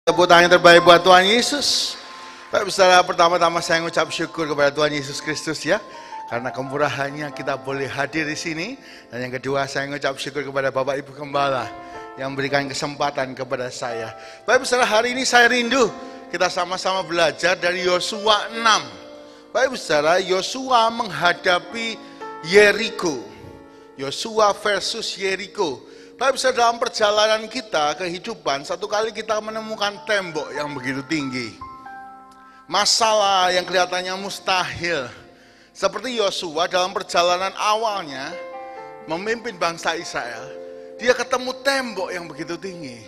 Tepuk tangan terbaik buat Tuhan Yesus. Baik, saudara, pertama-tama saya mengucap syukur kepada Tuhan Yesus Kristus ya, karena kemurahannya kita boleh hadir di sini. Dan yang kedua, saya mengucap syukur kepada Bapak Ibu Gembala yang memberikan kesempatan kepada saya. Baik, saudara, hari ini saya rindu kita sama-sama belajar dari Yosua 6. Baik, saudara, Yosua menghadapi Yeriko. Yosua versus Yeriko. Baik, saudara, dalam perjalanan kita kehidupan, satu kali kita menemukan tembok yang begitu tinggi. Masalah yang kelihatannya mustahil. Seperti Yosua dalam perjalanan awalnya memimpin bangsa Israel, dia ketemu tembok yang begitu tinggi.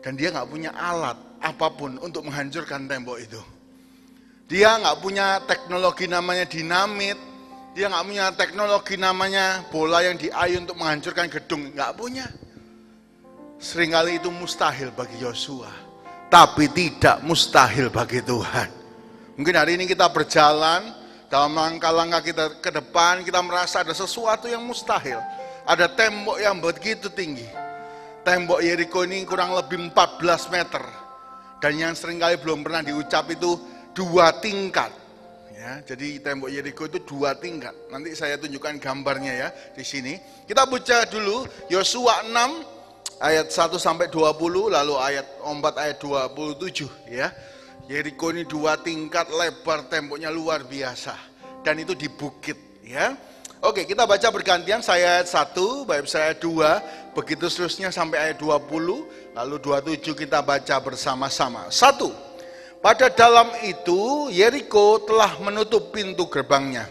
Dan dia nggak punya alat apapun untuk menghancurkan tembok itu. Dia nggak punya teknologi namanya dinamit. Dia nggak punya teknologi namanya bola yang diayun untuk menghancurkan gedung. Nggak punya. Seringkali itu mustahil bagi Yosua. Tapi tidak mustahil bagi Tuhan. Mungkin hari ini kita berjalan, dalam langkah-langkah kita ke depan, kita merasa ada sesuatu yang mustahil. Ada tembok yang begitu tinggi. Tembok Yeriko ini kurang lebih 14 meter. Dan yang seringkali belum pernah diucap itu 2 tingkat. Ya, jadi tembok Yeriko itu 2 tingkat. Nanti saya tunjukkan gambarnya ya di sini. Kita baca dulu Yosua 6 ayat 1 sampai 20, lalu ayat 4 ayat 27 ya. Yeriko ini 2 tingkat, lebar temboknya luar biasa. Dan itu di bukit ya. Oke, kita baca bergantian, saya ayat 1, baik saya ayat 2, begitu seterusnya sampai ayat 20, lalu 27 kita baca bersama-sama. 1. Pada dalam itu Yeriko telah menutup pintu gerbangnya.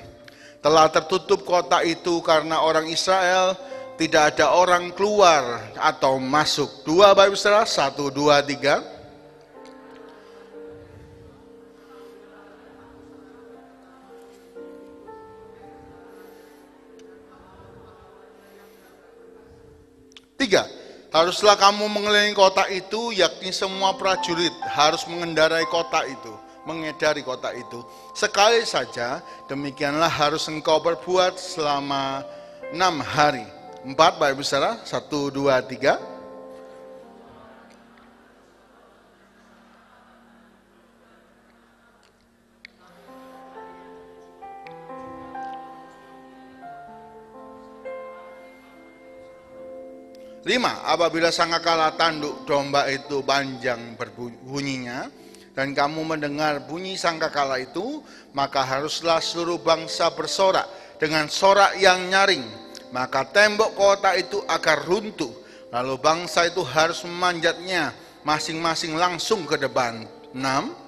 Telah tertutup kota itu karena orang Israel, tidak ada orang keluar atau masuk. 2 Bapak Saudara, 1, 2, 3. Tiga. Haruslah kamu mengelilingi kota itu, yakni semua prajurit harus mengendarai kota itu, mengedari kota itu. Sekali saja, demikianlah harus engkau berbuat selama 6 hari. 4 Bapak Ibu Saudara, 1, 2, 3. Lima, apabila sangkakala tanduk domba itu panjang berbunyinya, dan kamu mendengar bunyi sangkakala itu, maka haruslah seluruh bangsa bersorak dengan sorak yang nyaring, maka tembok kota itu akan runtuh, lalu bangsa itu harus memanjatnya masing-masing langsung ke depan. 6.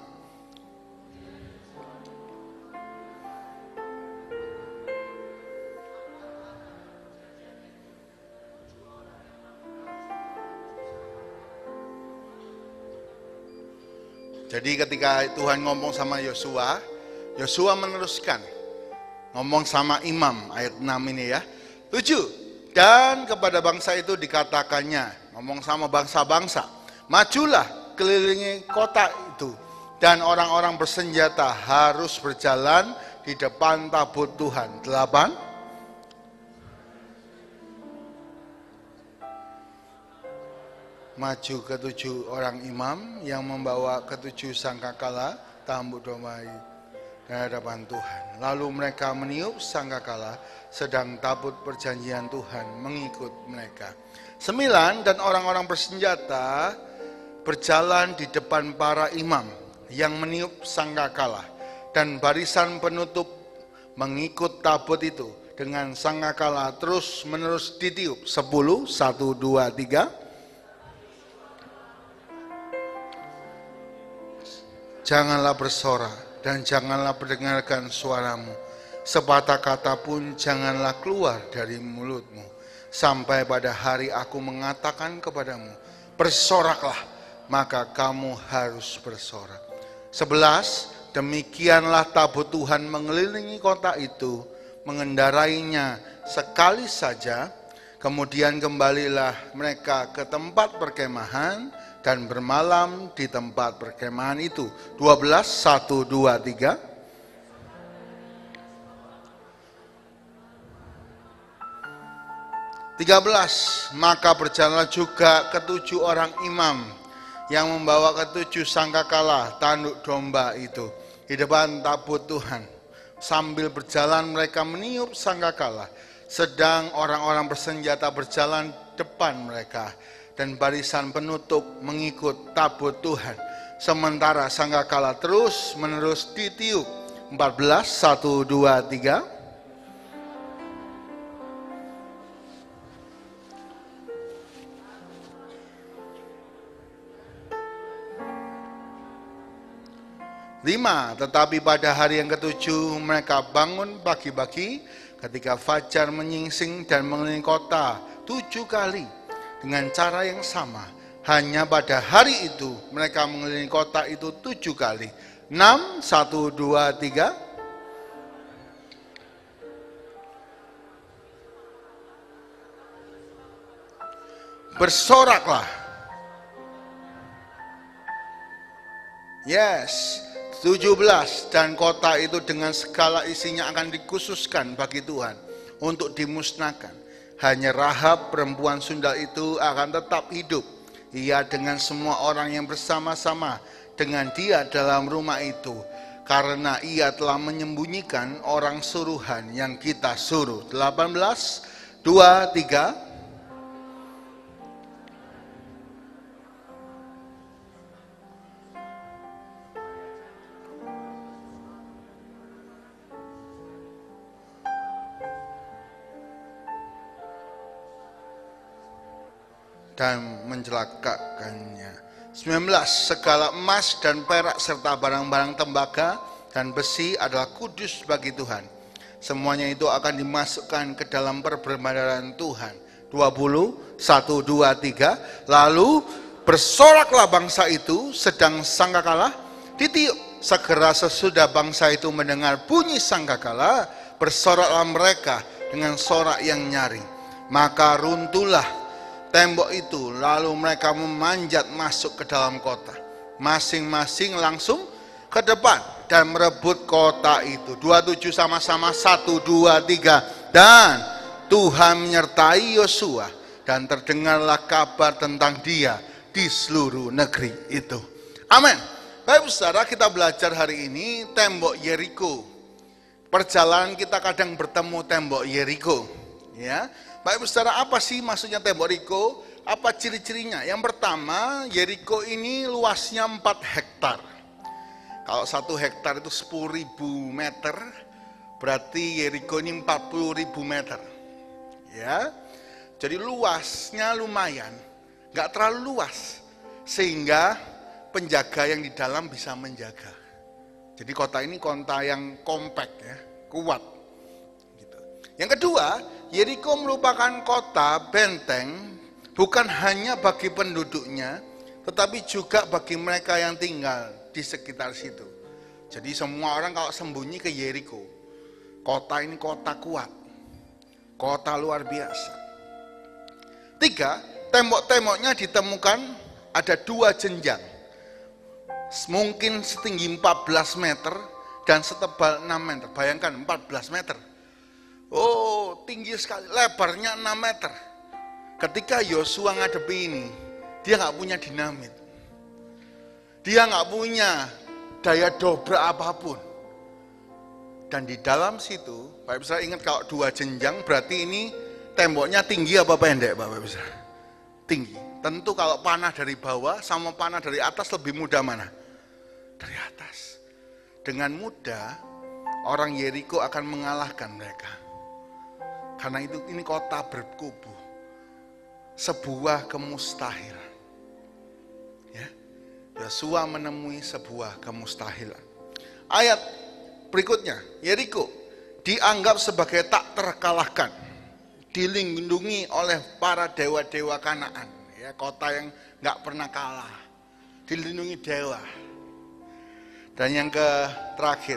Jadi ketika Tuhan ngomong sama Yosua, Yosua meneruskan ngomong sama imam, ayat 6 ini ya. 7. Dan kepada bangsa itu dikatakannya, ngomong sama bangsa-bangsa, majulah kelilingi kota itu, dan orang-orang bersenjata harus berjalan di depan tabut Tuhan. 8. Maju ke-7 orang imam yang membawa ke-7 sangkakala tambuk domba di hadapan Tuhan. Lalu mereka meniup sangkakala, sedang tabut perjanjian Tuhan mengikut mereka. 9. Dan orang-orang bersenjata berjalan di depan para imam yang meniup sangkakala, dan barisan penutup mengikut tabut itu dengan sangkakala terus menerus ditiup. 10, 1, 2, 3. Janganlah bersorak dan janganlah mendengarkan suaramu. Sepatah kata pun janganlah keluar dari mulutmu. Sampai pada hari aku mengatakan kepadamu, bersoraklah, maka kamu harus bersorak. 11. Demikianlah tabut Tuhan mengelilingi kota itu, mengendarainya sekali saja. Kemudian kembalilah mereka ke tempat perkemahan dan bermalam di tempat perkemahan itu. 12, 1, 2, 3. Maka berjalanlah juga ke-7 orang imam yang membawa ketujuh sangkakala tanduk domba itu di depan tabut Tuhan. Sambil berjalan mereka meniup sangkakala, sedang orang-orang bersenjata berjalan depan mereka, dan barisan penutup mengikut tabut Tuhan. Sementara sangkakala terus menerus ditiup. 14, 1, 2, 3. Lima, tetapi pada hari yang ketujuh mereka bangun pagi-pagi ketika fajar menyingsing dan mengelilingi kota 7 kali dengan cara yang sama. Hanya pada hari itu mereka mengelilingi kota itu 7 kali. 6, 1, 2, 3. Bersoraklah. Yes. 17, dan kota itu dengan segala isinya akan dikhususkan bagi Tuhan untuk dimusnahkan. Hanya Rahab perempuan sundal itu akan tetap hidup. Ia dengan semua orang yang bersama-sama dengan dia dalam rumah itu, karena ia telah menyembunyikan orang suruhan yang kita suruh. 18, 2, 3. Dan mencelakakannya. 19, segala emas dan perak serta barang-barang tembaga dan besi adalah kudus bagi Tuhan. Semuanya itu akan dimasukkan ke dalam perbendaharaan Tuhan. 20, 1, 2, 3. Lalu bersoraklah bangsa itu sedang sangkakala ditiup. Segera sesudah bangsa itu mendengar bunyi sangkakala, bersoraklah mereka dengan sorak yang nyaring. Maka runtuhlah tembok itu, lalu mereka memanjat masuk ke dalam kota. Masing-masing langsung ke depan dan merebut kota itu. 27 sama-sama, 1, 2, 3. Dan Tuhan menyertai Yosua dan terdengarlah kabar tentang dia di seluruh negeri itu. Amin. Baik saudara, kita belajar hari ini tembok Yeriko. Perjalanan kita kadang bertemu tembok Yeriko, ya. Baik saudara, apa sih maksudnya tembok Yeriko? Apa ciri-cirinya? Yang pertama, Yeriko ini luasnya 4 hektar. Kalau 1 hektar itu 10.000 meter, berarti Yeriko ini 40.000 meter. Ya, jadi luasnya lumayan, nggak terlalu luas, sehingga penjaga yang di dalam bisa menjaga. Jadi kota ini kota yang kompak, ya, kuat. Gitu. Yang kedua, Yeriko merupakan kota benteng bukan hanya bagi penduduknya, tetapi juga bagi mereka yang tinggal di sekitar situ. Jadi semua orang kalau sembunyi ke Yeriko. Kota ini kota kuat, kota luar biasa. 3, tembok-temboknya ditemukan ada 2 jenjang. Mungkin setinggi 14 meter dan setebal 6 meter. Bayangkan 14 meter. Oh, tinggi sekali, lebarnya 6 meter. Ketika Yosua ngadepi ini, dia nggak punya dinamit. Dia nggak punya daya dobrak apapun. Dan di dalam situ, Bapak Ibu ingat kalau 2 jenjang, berarti ini temboknya tinggi apa pendek, Bapak Ibu? Tinggi. Tentu kalau panah dari bawah sama panah dari atas lebih mudah mana? Dari atas. Dengan mudah, orang Yeriko akan mengalahkan mereka. Karena itu ini kota berkubu, sebuah kemustahilan. Ya, Yosua menemui sebuah kemustahilan. Ayat berikutnya, Yeriko dianggap sebagai tak terkalahkan, dilindungi oleh para dewa-dewa Kanaan. Ya, kota yang nggak pernah kalah, dilindungi dewa. Dan yang terakhir,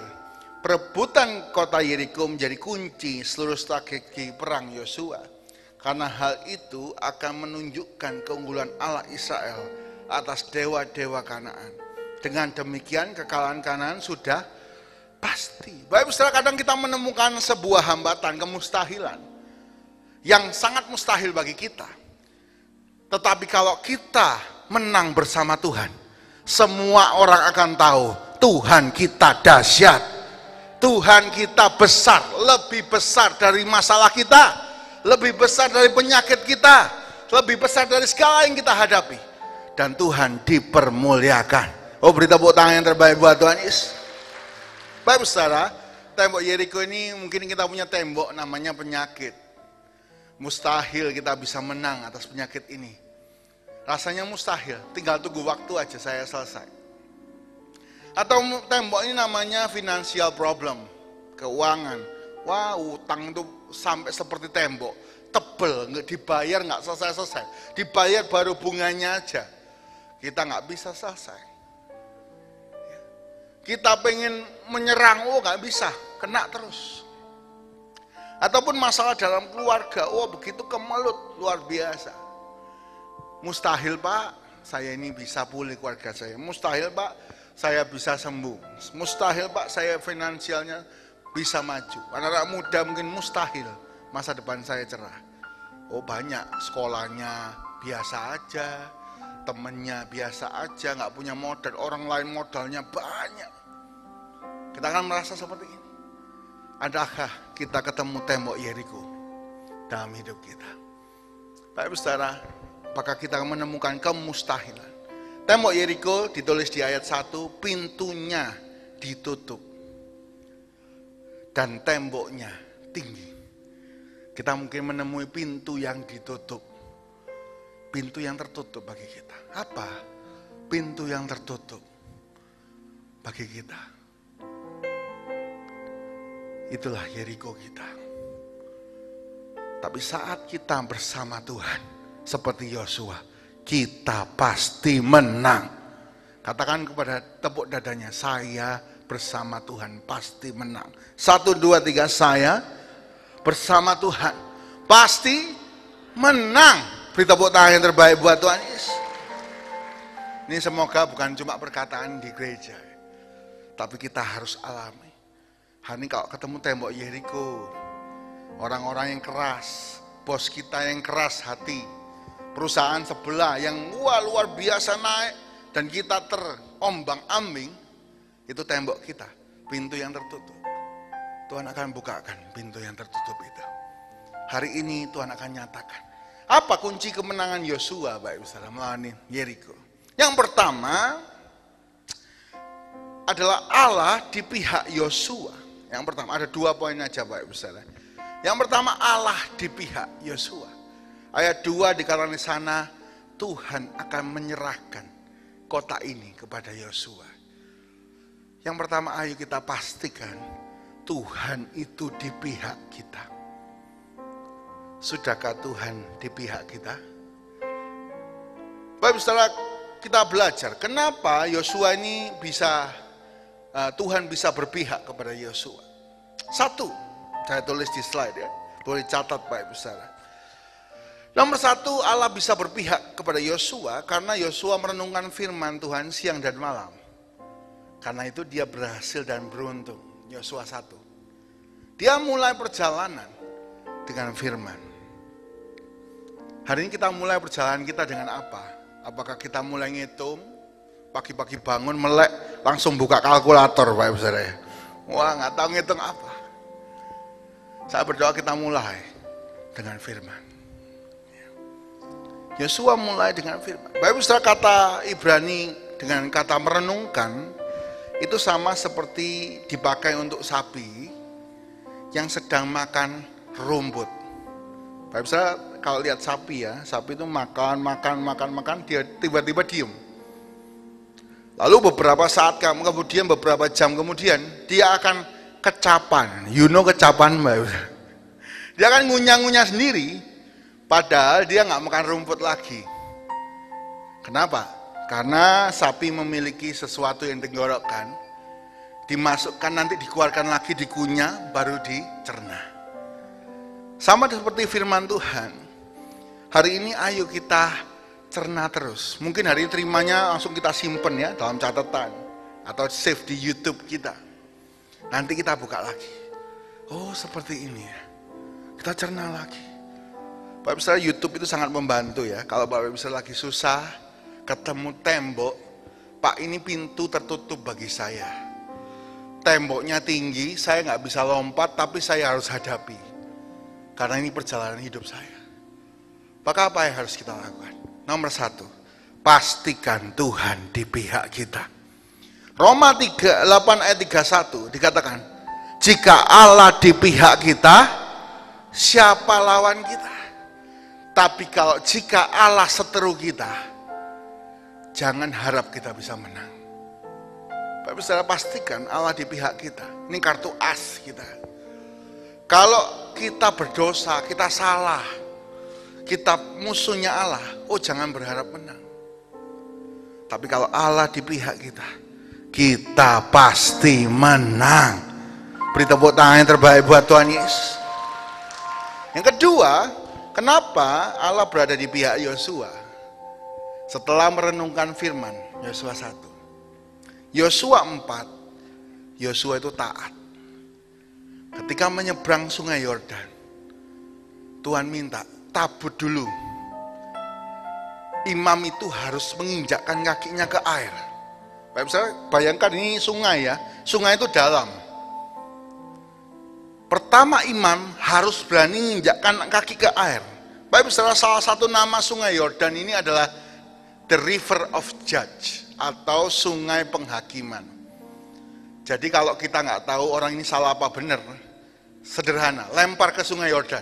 perebutan kota Yeriko menjadi kunci seluruh strategi perang Yosua. Karena hal itu akan menunjukkan keunggulan Allah Israel atas dewa-dewa Kanaan. Dengan demikian kekalahan Kanaan sudah pasti. Baik saudara, kadang kita menemukan sebuah hambatan, kemustahilan yang sangat mustahil bagi kita. Tetapi kalau kita menang bersama Tuhan, semua orang akan tahu Tuhan kita dahsyat. Tuhan kita besar, lebih besar dari masalah kita, lebih besar dari penyakit kita, lebih besar dari segala yang kita hadapi. Dan Tuhan dipermuliakan. Oh, beri tepuk tangan yang terbaik buat Tuhan Yesus. Baik saudara, tembok Yeriko ini mungkin kita punya tembok namanya penyakit. Mustahil kita bisa menang atas penyakit ini. Rasanya mustahil, tinggal tunggu waktu aja saya selesai. Atau tembok ini namanya financial problem, keuangan. Wah, utang itu sampai seperti tembok, tebel, nggak dibayar nggak selesai-selesai. Dibayar baru bunganya aja, kita nggak bisa selesai. Kita pengen menyerang, nggak bisa, kena terus. Ataupun masalah dalam keluarga, begitu kemelut, luar biasa. Mustahil Pak, saya ini bisa pulih keluarga saya. Mustahil Pak, saya bisa sembuh. Mustahil Pak, saya finansialnya bisa maju. Anak-anak muda mungkin mustahil masa depan saya cerah. Oh, banyak sekolahnya biasa aja, temennya biasa aja, nggak punya modal, orang lain modalnya banyak. Kita akan merasa seperti ini. Adakah kita ketemu tembok Yeriko dalam hidup kita? Baik saudara, apakah kita menemukan kemustahilan? Tembok Yeriko ditulis di ayat 1, pintunya ditutup dan temboknya tinggi. Kita mungkin menemui pintu yang ditutup, pintu yang tertutup bagi kita. Apa pintu yang tertutup bagi kita? Itulah Yeriko kita. Tapi saat kita bersama Tuhan, seperti Yosua, kita pasti menang. Katakan kepada tepuk dadanya, saya bersama Tuhan pasti menang. 1, 2, 3, saya bersama Tuhan pasti menang. Beri tepuk tangan yang terbaik buat Tuhan Yesus. Ini semoga bukan cuma perkataan di gereja, tapi kita harus alami. Hari ini kalau ketemu tembok Yeriko, orang-orang yang keras, bos kita yang keras hati, perusahaan sebelah yang luar biasa naik dan kita terombang-ambing, itu tembok kita, pintu yang tertutup. Tuhan akan bukakan pintu yang tertutup itu. Hari ini Tuhan akan nyatakan. Apa kunci kemenangan Yosua Bapak Ibu Saudara melawan Yeriko? Yang pertama adalah Allah di pihak Yosua. Yang pertama ada 2 poin aja Bapak Ibu Saudara. Yang pertama Allah di pihak Yosua. Ayat 2 dikatakan di sana, Tuhan akan menyerahkan kota ini kepada Yosua. Yang pertama, ayo kita pastikan Tuhan itu di pihak kita. Sudahkah Tuhan di pihak kita? Bapak Saudara, kita belajar kenapa Yosua ini bisa, Tuhan bisa berpihak kepada Yosua. 1, saya tulis di slide ya, boleh catat Bapak Saudara. Nomor 1, Allah bisa berpihak kepada Yosua karena Yosua merenungkan firman Tuhan siang dan malam. Karena itu dia berhasil dan beruntung. Yosua 1. Dia mulai perjalanan dengan firman. Hari ini kita mulai perjalanan kita dengan apa? Apakah kita mulai ngitung, pagi-pagi bangun melek, langsung buka kalkulator Bapak Ibu Saudara? Wah, nggak tahu ngitung apa. Saya berdoa kita mulai dengan firman. Yosua mulai dengan firman. Bapak Ibu Saudara, kata Ibrani dengan kata merenungkan itu sama seperti dipakai untuk sapi yang sedang makan rumput. Bapak Ibu Saudara, kalau lihat sapi ya, sapi itu makan, dia tiba-tiba diem. Lalu beberapa saat kemudian, beberapa jam kemudian, dia akan kecapan. You know kecapan Bapak Ibu Saudara? Dia akan ngunyah-ngunyah sendiri. Padahal dia nggak makan rumput lagi. Kenapa? Karena sapi memiliki sesuatu yang tenggorokan, dimasukkan nanti dikeluarkan lagi, dikunyah, baru dicerna. Sama seperti firman Tuhan. Hari ini ayo kita cerna terus. Mungkin hari ini terimanya langsung kita simpen ya dalam catatan atau save di YouTube kita. Nanti kita buka lagi. Oh seperti ini ya. Kita cerna lagi. Bapak Ibu Saudara, YouTube itu sangat membantu ya. Kalau Bapak Ibu Saudara lagi susah, ketemu tembok, Pak ini pintu tertutup bagi saya. Temboknya tinggi, saya nggak bisa lompat, tapi saya harus hadapi. Karena ini perjalanan hidup saya. Maka apa yang harus kita lakukan? Nomor 1, pastikan Tuhan di pihak kita. Roma 8 ayat 31 dikatakan, jika Allah di pihak kita, siapa lawan kita? Tapi kalau jika Allah seteru kita, jangan harap kita bisa menang. Bapak Saudara, pastikan Allah di pihak kita. Ini kartu as kita. Kalau kita berdosa, kita salah, kita musuhnya Allah, oh jangan berharap menang. Tapi kalau Allah di pihak kita, kita pasti menang. Beri tepuk tangan yang terbaik buat Tuhan Yesus. Yang kedua, kenapa Allah berada di pihak Yosua? Setelah merenungkan firman Yosua 1. Yosua 4, Yosua itu taat. Ketika menyeberang sungai Yordan, Tuhan minta tabut dulu. Imam itu harus menginjakkan kakinya ke air. Bapak Saudara, bayangkan ini sungai ya, sungai itu dalam. Pertama imam harus berani menginjakkan kaki ke air. Bapak Saudara, salah satu nama sungai Yordan ini adalah The River of Judge atau sungai penghakiman. Jadi kalau kita nggak tahu orang ini salah apa benar, sederhana, lempar ke sungai Yordan.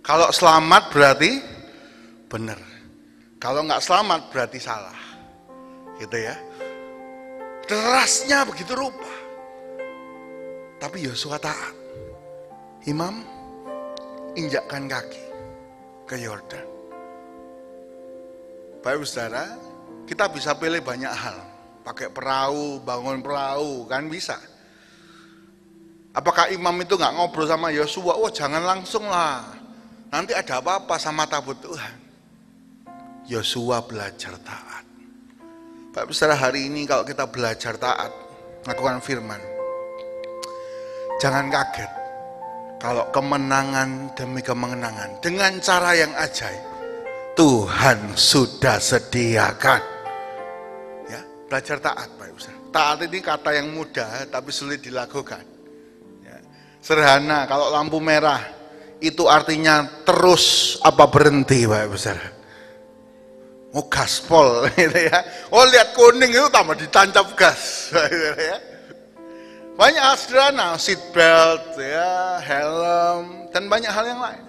Kalau selamat berarti benar. Kalau nggak selamat berarti salah. Gitu ya. Derasnya begitu rupa. Tapi Yosua taat. Imam injakkan kaki ke Yordan. Bapak Saudara, kita bisa pilih banyak hal. Pakai perahu, bangun perahu, kan bisa. Apakah imam itu nggak ngobrol sama Yosua? Oh jangan langsung lah. Nanti ada apa-apa sama tabut Tuhan. Yosua belajar taat. Bapak Saudara, hari ini kalau kita belajar taat, lakukan firman. Jangan kaget kalau kemenangan demi kemenangan dengan cara yang ajaib Tuhan sudah sediakan. Ya, belajar taat, Pak Ustaz. Taat ini kata yang mudah tapi sulit dilakukan. Ya, sederhana, kalau lampu merah itu artinya terus apa berhenti, Pak Ustaz. Oh gaspol gitu ya. Oh lihat kuning itu tambah ditancap gas gitu ya. Banyak hal sederhana, seat belt ya, helm dan banyak hal yang lain.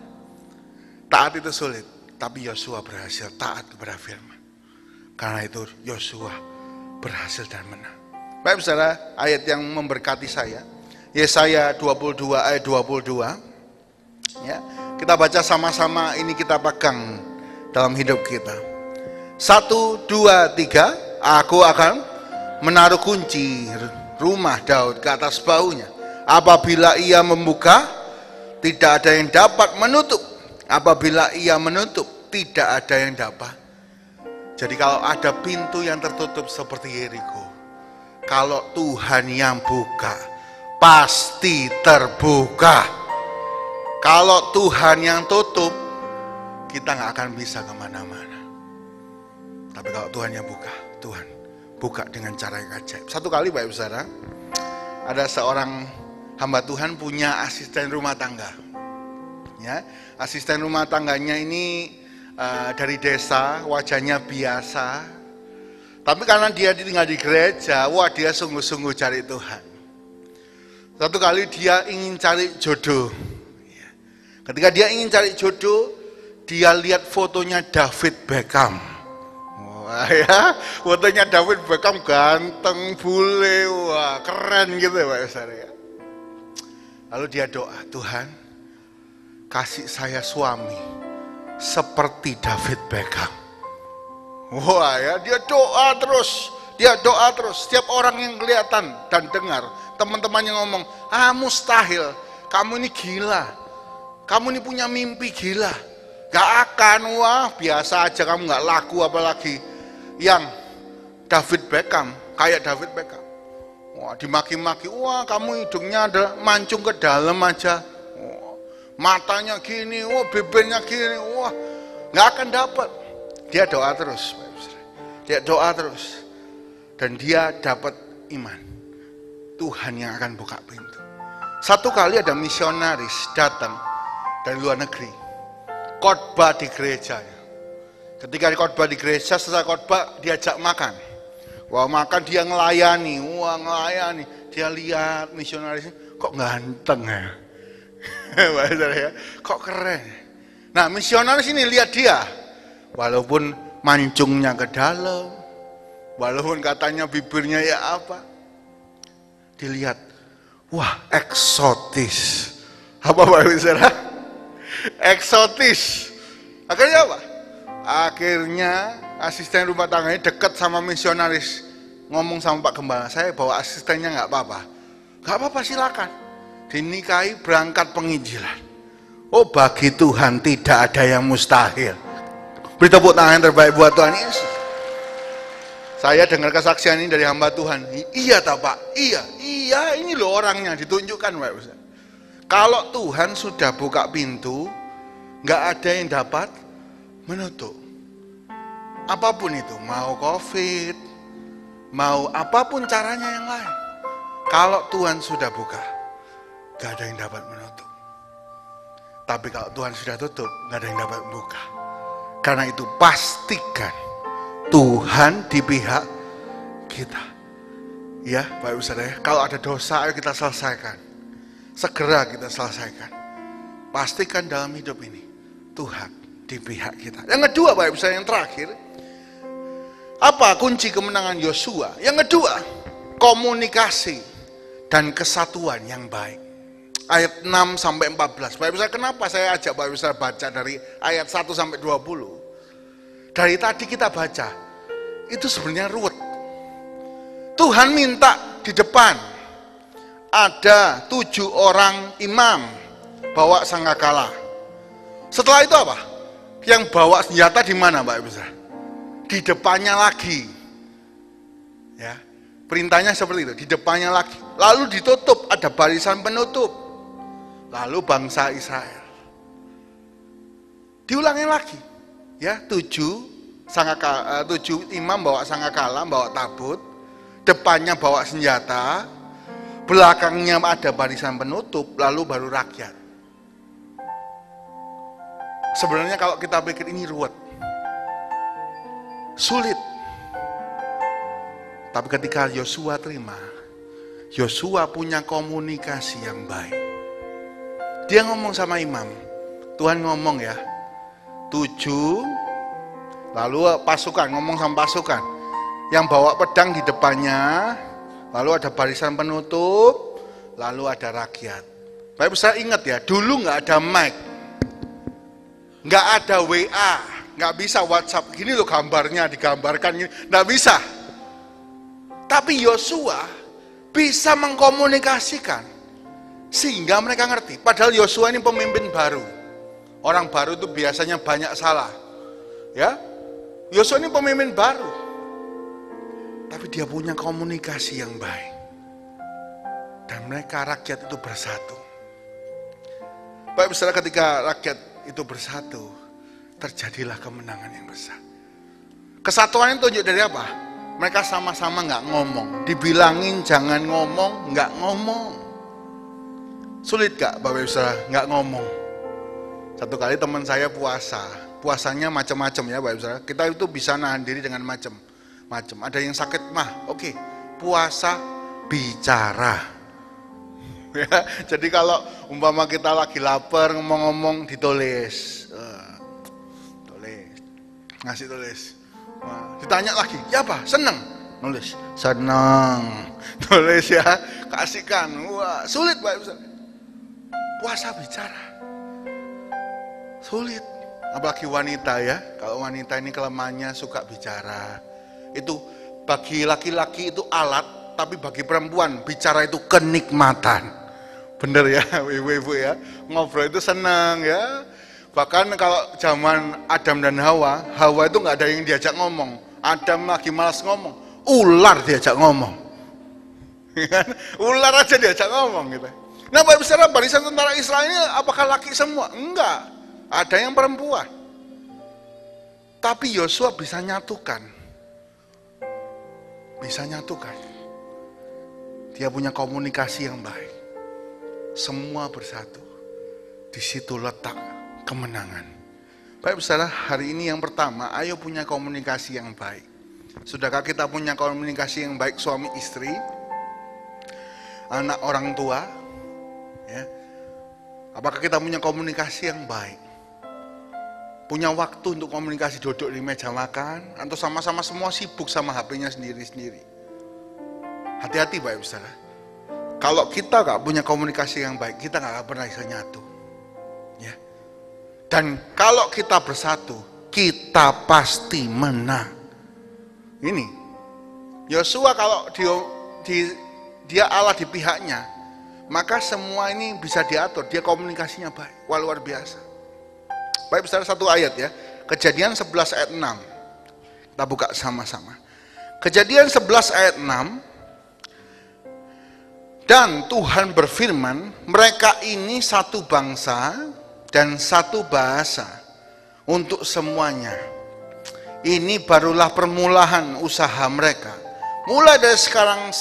Taat itu sulit. Tapi Yosua berhasil taat kepada firman. Karena itu Yosua berhasil dan menang. Baik saudara, ayat yang memberkati saya. Yesaya 22 ayat 22. Ya, kita baca sama-sama, ini kita pegang dalam hidup kita. 1, 2, 3. Aku akan menaruh kunci rumah Daud ke atas bahunya. Apabila ia membuka, tidak ada yang dapat menutup. Apabila ia menutup, tidak ada yang dapat. Jadi kalau ada pintu yang tertutup seperti Yeriko, kalau Tuhan yang buka, pasti terbuka. Kalau Tuhan yang tutup, kita nggak akan bisa kemana-mana. Tapi kalau Tuhan yang buka, Tuhan buka dengan cara yang ajaib. Satu kali Bapak Saudara, ada seorang hamba Tuhan punya asisten rumah tangga. Ya, asisten rumah tangganya ini dari desa, wajahnya biasa. Tapi karena dia tinggal di gereja, wah dia sungguh-sungguh cari Tuhan. Satu kali dia ingin cari jodoh. Ketika dia ingin cari jodoh, dia lihat fotonya David Beckham. Wah ya, fotonya David Beckham ganteng, bule, wah keren gitu ya Pak Saudara. Lalu dia doa, Tuhan, kasih saya suami seperti David Beckham. Wah ya, dia doa terus. Setiap orang yang kelihatan dan dengar, teman-temannya ngomong, mustahil, kamu ini gila, kamu ini punya mimpi gila, gak akan, wah biasa aja kamu gak laku, apalagi yang David Beckham, kayak David Beckham. Wah dimaki-maki, wah kamu hidungnya ada mancung ke dalam aja. Matanya gini, wah bibirnya gini, wah nggak akan dapat. Dia doa terus. Dia doa terus. Dan dia dapat iman. Tuhan yang akan buka pintu. Satu kali ada misionaris datang dari luar negeri. Khotbah di gerejanya. Ketika khotbah di gereja, selesai khotbah diajak makan. Wah, makan dia ngelayani. Dia lihat misionaris kok ganteng ya. Kok keren. Nah, misionaris ini lihat dia. Walaupun mancungnya ke dalam, walaupun katanya bibirnya ya apa, dilihat, wah eksotis. Apa Bapak Saudara? Eksotis. Akhirnya apa? Akhirnya asisten rumah tangganya dekat sama misionaris. Ngomong sama Pak Gembala, saya bawa asistennya nggak apa-apa. Nggak apa-apa, silakan. Dinikahi, berangkat penginjilan. Oh, bagi Tuhan tidak ada yang mustahil. Beri tepuk tangan yang terbaik buat Tuhan Yesus. Saya dengar kesaksian ini dari hamba Tuhan. Iya tak Pak? Iya, ini loh orangnya ditunjukkan Pak. Kalau Tuhan sudah buka pintu, nggak ada yang dapat menutup. Apapun itu, mau COVID, mau apapun caranya yang lain. Kalau Tuhan sudah buka, nggak ada yang dapat menutup. Tapi kalau Tuhan sudah tutup, nggak ada yang dapat buka. Karena itu pastikan Tuhan di pihak kita. Ya, Bapak Ibu Saudara, kalau ada dosa ayo kita selesaikan. Segera kita selesaikan. Pastikan dalam hidup ini Tuhan di pihak kita. Yang kedua, Bapak Ibu Saudara, yang terakhir, apa kunci kemenangan Yosua? Yang kedua, komunikasi dan kesatuan yang baik. Ayat 6 sampai 14. Bapak Ibu Saudara, kenapa saya ajak Bapak Ibu Saudara baca dari ayat 1 sampai 20? Dari tadi kita baca, itu sebenarnya ruwet. Tuhan minta di depan ada 7 orang imam bawa sangkakala. Setelah itu apa? Yang bawa senjata di mana, Bapak Ibu Saudara? Di depannya lagi. Ya. Perintahnya seperti itu, di depannya lagi. Lalu ditutup, ada barisan penutup. Lalu bangsa Israel. Diulangi lagi. Ya, 7 imam bawa sangkakala, bawa tabut, depannya bawa senjata, belakangnya ada barisan penutup, lalu baru rakyat. Sebenarnya kalau kita pikir ini ruwet, sulit. Tapi ketika Yosua terima, Yosua punya komunikasi yang baik. Dia ngomong sama imam, Tuhan ngomong ya, 7, lalu pasukan, ngomong sama pasukan, yang bawa pedang di depannya, lalu ada barisan penutup, lalu ada rakyat. Bapak bisa ingat ya, dulu nggak ada mic, nggak ada WA, nggak bisa WhatsApp, gini loh gambarnya, digambarkan gini, nggak bisa. Tapi Yosua bisa mengkomunikasikan, sehingga mereka ngerti. Padahal Yosua ini pemimpin baru. Orang baru itu biasanya banyak salah. Ya, Yosua ini pemimpin baru. Tapi dia punya komunikasi yang baik. Dan mereka rakyat itu bersatu. Bapak Saudara, ketika rakyat itu bersatu, terjadilah kemenangan yang besar. Kesatuan itu tunjuk dari apa? Mereka sama-sama nggak ngomong. Dibilangin jangan ngomong, nggak ngomong. Sulit gak Bapak Ibu Saudara nggak ngomong? Satu kali teman saya puasanya macam-macam ya Bapak Ibu Saudara. Kita itu bisa nahan diri dengan macam-macam. Ada yang sakit mah, oke, puasa bicara. Ya, jadi kalau umpama kita lagi lapar ngomong-ngomong ditulis, ngasih tulis. Wah, ditanya lagi, ya apa? Seneng? Nulis, seneng. Tulis ya, kasihkan. Wah, sulit Bapak Ibu Saudara. Puasa bicara sulit, apalagi wanita ya. Kalau wanita ini kelemahannya suka bicara. Itu bagi laki-laki itu alat, tapi bagi perempuan bicara itu kenikmatan. Bener ya ibu-ibu ya, ngobrol itu senang ya. Bahkan kalau zaman Adam dan Hawa itu nggak ada yang diajak ngomong. Adam lagi malas ngomong, ular diajak ngomong. Ular aja diajak ngomong gitu. Nah Bapak Ibu Saudara, barisan tentara Israel ini apakah laki semua? Enggak, ada yang perempuan. Tapi Yosua bisa nyatukan bisa nyatukan. Dia punya komunikasi yang baik. Semua bersatu. Di situ letak kemenangan. Baik saudara, hari ini yang pertama, ayo punya komunikasi yang baik. Sudahkah kita punya komunikasi yang baik suami istri, anak orang tua? Ya. Apakah kita punya komunikasi yang baik? Punya waktu untuk komunikasi duduk di meja makan, atau sama-sama semua sibuk sama HP-nya sendiri-sendiri? Hati-hati Bapak Ibu Saudara. Kalau kita gak punya komunikasi yang baik, kita gak akan pernah bisa nyatu. Ya. Dan kalau kita bersatu, kita pasti menang. Ini, Yosua kalau dia Allah di pihaknya, maka semua ini bisa diatur. Dia komunikasinya baik, wah luar biasa. Baik Saudara, satu ayat ya, Kejadian 11 ayat 6. Kita buka sama-sama. Kejadian 11 ayat 6. Dan Tuhan berfirman, mereka ini satu bangsa dan satu bahasa untuk semuanya. Ini barulah permulaan usaha mereka. Mulai dari sekarang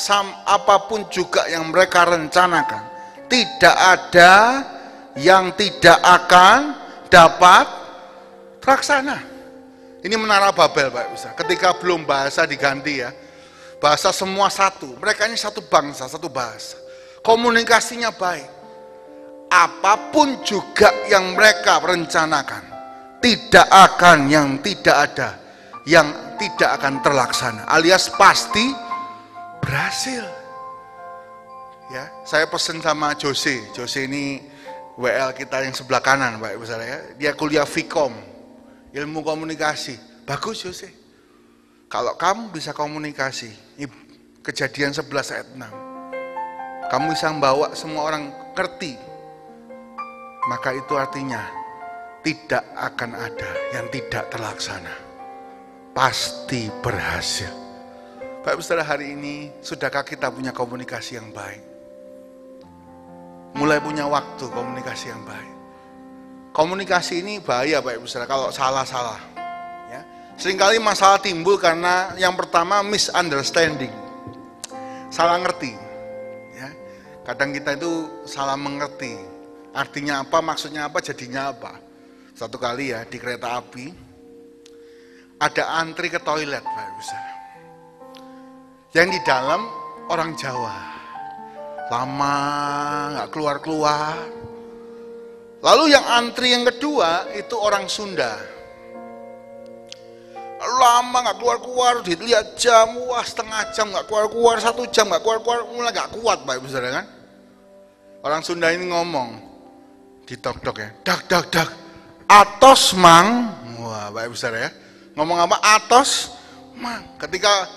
apapun juga yang mereka rencanakan, tidak ada yang tidak akan dapat terlaksana. Ini menara Babel Pak Bisa. Ketika belum bahasa diganti ya. Bahasa semua satu, mereka ini satu bangsa, satu bahasa. Komunikasinya baik. Apapun juga yang mereka rencanakan, tidak akan yang tidak ada, yang tidak akan terlaksana. Alias pasti berhasil. Ya, saya pesen sama Jose ini WL kita yang sebelah kanan Pak Ibu ya. Dia kuliah Vkom, ilmu komunikasi. Bagus Jose. Kalau kamu bisa komunikasi, Kejadian 11 ayat 6, kamu bisa membawa semua orang ngerti, maka itu artinya tidak akan ada yang tidak terlaksana. Pasti berhasil. Bapak Saudara, hari ini sudahkah kita punya komunikasi yang baik? Mulai punya waktu komunikasi yang baik. Komunikasi ini bahaya Bapak Ibu Saudara kalau salah-salah. Ya. Seringkali masalah timbul karena yang pertama misunderstanding. Salah ngerti. Ya. Kadang kita itu salah mengerti. Artinya apa, maksudnya apa, jadinya apa. Satu kali ya di kereta api ada antri ke toilet Bapak Ibu Saudara. Yang di dalam orang Jawa. Lama nggak keluar-keluar. Lalu yang antri yang kedua itu orang Sunda. Lama nggak keluar-keluar, dilihat jam, wah setengah jam nggak keluar-keluar, 1 jam nggak keluar-keluar, mulai nggak kuat Pak Ibu Saudara kan. Orang Sunda ini ngomong, ditok-tok ya, dak, atos mang, wah Pak Ibu Saudara ya, ngomong apa, atos mang, ketika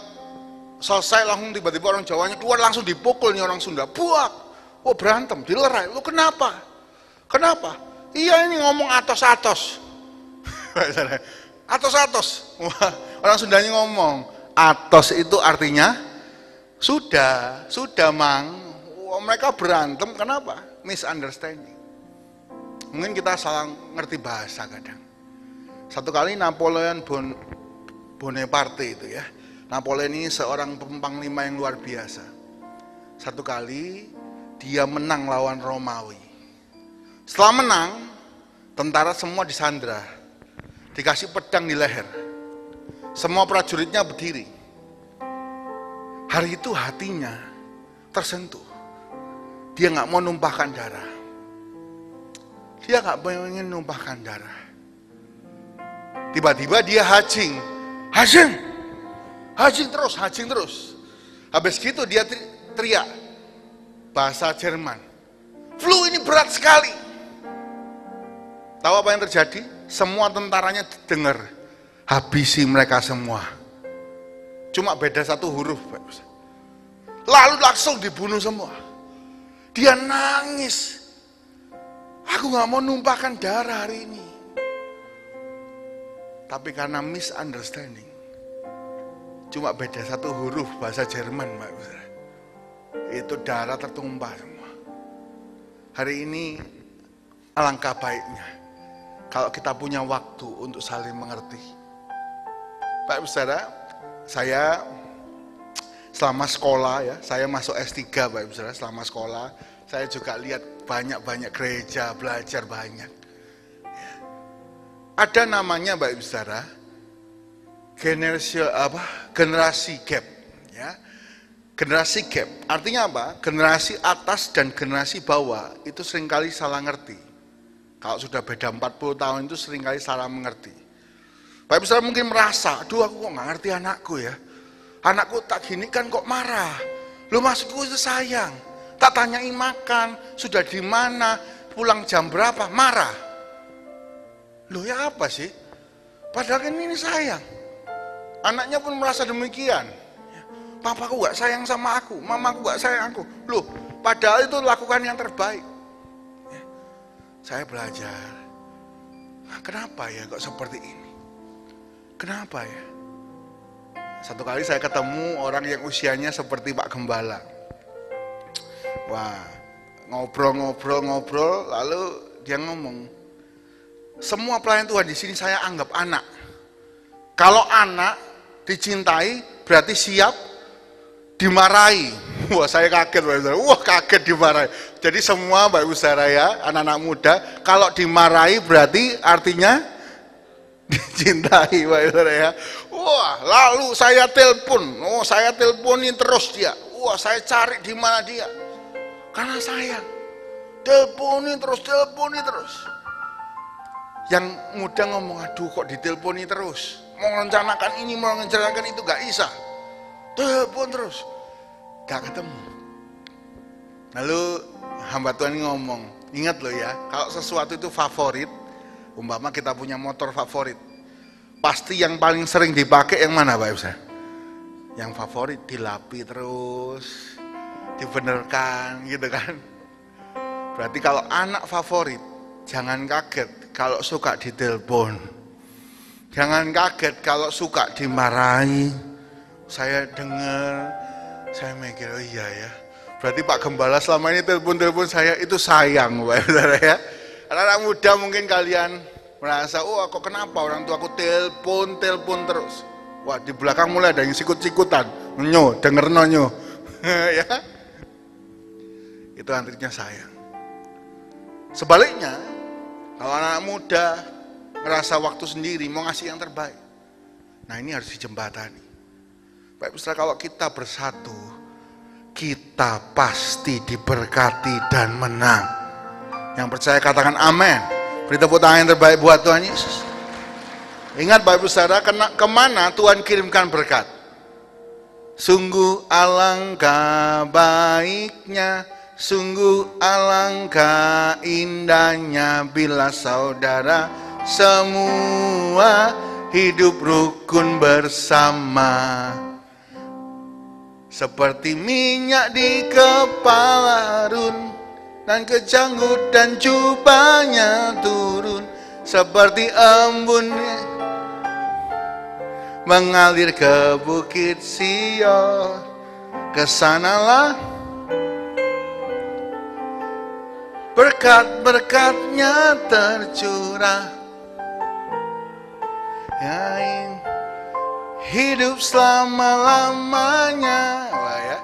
selesai langsung tiba-tiba orang Jawanya keluar langsung dipukul nih orang Sunda, buak, wah berantem, dilerai, lu kenapa? Iya ini ngomong atos-atos, atos. Wah, orang Sundanya ngomong, atos itu artinya sudah mang. Wah, mereka berantem, kenapa? Misunderstanding. Mungkin kita salah ngerti bahasa kadang. Satu kali Napoleon Bonaparte itu ya. Napoleon ini seorang panglima yang luar biasa. Satu kali dia menang lawan Romawi. Setelah menang, tentara semua disandra. Dikasih pedang di leher. Semua prajuritnya berdiri. Hari itu hatinya tersentuh. Dia nggak mau numpahkan darah. Dia nggak pengen numpahkan darah. Tiba-tiba dia hajing terus. Habis gitu dia teriak bahasa Jerman. Flu ini berat sekali. Tahu apa yang terjadi? Semua tentaranya dengar, habisi mereka semua. Cuma beda 1 huruf, Pak. Lalu langsung dibunuh semua. Dia nangis. Aku gak mau numpahkan darah hari ini. Tapi karena misunderstanding, cuma beda 1 huruf bahasa Jerman, Pak. Itu darah tertumpah semua. Hari ini alangkah baiknya kalau kita punya waktu untuk saling mengerti. Pak Saudara, saya selama sekolah ya, saya masuk S3 Bapak Ibu Saudara, selama sekolah saya juga lihat banyak-banyak gereja, belajar banyak. Ada namanya Bapak Ibu Saudara, generasi gap ya. Generasi gap artinya apa? Generasi atas dan generasi bawah itu seringkali salah ngerti. Kalau sudah beda 40 tahun itu seringkali salah mengerti. Bapak Ibu Saudara mungkin merasa, aduh aku kok nggak ngerti anakku ya. Anakku tak gini kan kok marah. Lu maksudku itu sayang. Tak tanyai makan, sudah di mana, pulang jam berapa, marah. Loh ya apa sih? Padahal kan ini sayang. Anaknya pun merasa demikian. Papaku gak sayang sama aku, mamaku gak sayang aku. Loh, padahal itu lakukan yang terbaik. Saya belajar. Nah, kenapa ya kok seperti ini? Kenapa ya? Satu kali saya ketemu orang yang usianya seperti Pak Gembala. Wah, ngobrol, lalu dia ngomong, semua pelayan Tuhan di sini saya anggap anak. Kalau anak dicintai berarti siap dimarahi. Wah, saya kaget Bapak Saudara. Wah, kaget dimarahi. Jadi semua Bapak Saudara ya, anak-anak muda, kalau dimarahi berarti artinya dicintai Bapak Saudara ya. Wah, lalu saya telepon. Oh, saya teleponin terus dia. Wah, saya cari di mana dia. Karena sayang. Teleponin terus. Yang muda ngomong, aduh kok diteleponi terus. Mau rencanakan ini, mau rencanakan itu gak bisa. Telepon terus, gak ketemu. Lalu hamba Tuhan ngomong, ingat loh ya, kalau sesuatu itu favorit, umpama kita punya motor favorit, pasti yang paling sering dipakai yang mana Pak Ibu? Yang favorit, dilapi terus, dibenerkan gitu kan. Berarti kalau anak favorit, jangan kaget kalau suka ditelepon. Jangan kaget kalau suka dimarahi. Saya dengar, saya mikir, oh iya ya. Berarti Pak Gembala selama ini telepon-telepon saya itu sayang, Pak Saudara ya. Anak-anak muda mungkin kalian merasa, oh kok kenapa orang tua aku telepon terus. Wah, di belakang mulai ada yang sikut-sikutan. Nyo, denger nonyo. Ya. Itu artinya sayang. Sebaliknya, kalau anak muda ngerasa waktu sendiri mau ngasih yang terbaik. Nah, ini harus dijembatani. Bapak Ibu Saudara, kalau kita bersatu, kita pasti diberkati dan menang. Yang percaya katakan amin. Beri tepuk tangan yang terbaik buat Tuhan Yesus. Ingat Bapak Ibu Saudara, kemana Tuhan kirimkan berkat? Sungguh alangkah baiknya, sungguh alangkah indahnya bila saudara semua hidup rukun bersama. Seperti minyak di kepala Harun, dan kejanggut dan jubahnya turun, seperti embun mengalir ke bukit Sion. Kesanalah berkat-berkatnya tercurah, hidup selama-lamanya. Wah ya.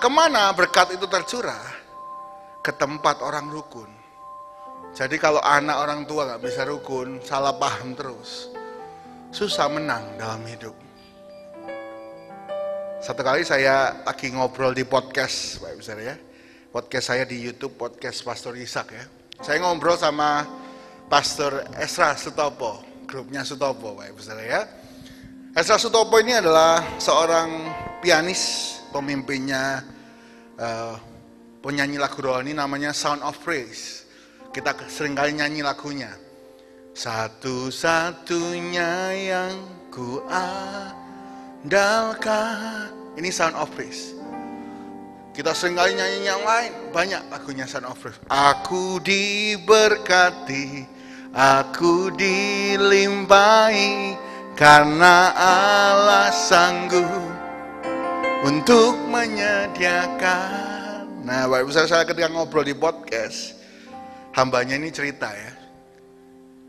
Kemana berkat itu tercurah? Ke tempat orang rukun. Jadi kalau anak orang tua gak bisa rukun, salah paham terus, susah menang dalam hidup. Satu kali saya lagi ngobrol di podcast, Pak Ibu Saudara ya. Podcast saya di YouTube, podcast Pastor Ishak ya. Saya ngobrol sama Pastor Esra Sutopo, grupnya Sutopo, Pak Ibu Saudara ya. Esra Sutopo ini adalah seorang pianis, pemimpinnya penyanyi lagu rohani namanya Sound of Praise. Kita seringkali nyanyi lagunya. Satu-satunya yang ku andalkan. Ini Sound of Praise. Kita seringkali nyanyi yang lain, banyak lagunya Sound of Praise. Aku diberkati, aku dilimpahi, karena Allah sanggup untuk menyediakan. Nah, Bapak Ibu saya ketika ngobrol di podcast, hambanya ini cerita ya.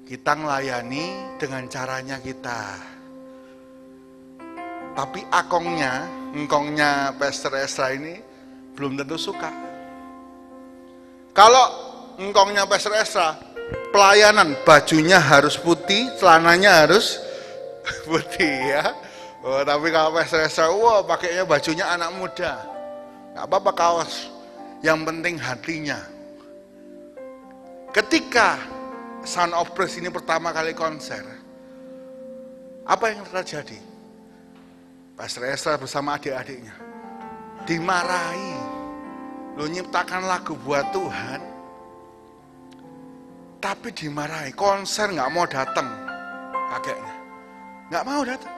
Kita ngelayani dengan caranya kita. Tapi akongnya engkongnya Pastor Esra ini belum tentu suka. Kalau engkongnya Pastor Esra, pelayanan bajunya harus putih, celananya harus putih ya. Oh, tapi kalau Pastor Esra, wah pakainya bajunya anak muda, nggak apa-apa kaos, yang penting hatinya. Ketika Son of Praise ini pertama kali konser, apa yang terjadi? Pastor Esra bersama adik-adiknya dimarahi. Lo nyiptakan lagu buat Tuhan, tapi dimarahi. Konser nggak mau datang, kakeknya nggak mau datang.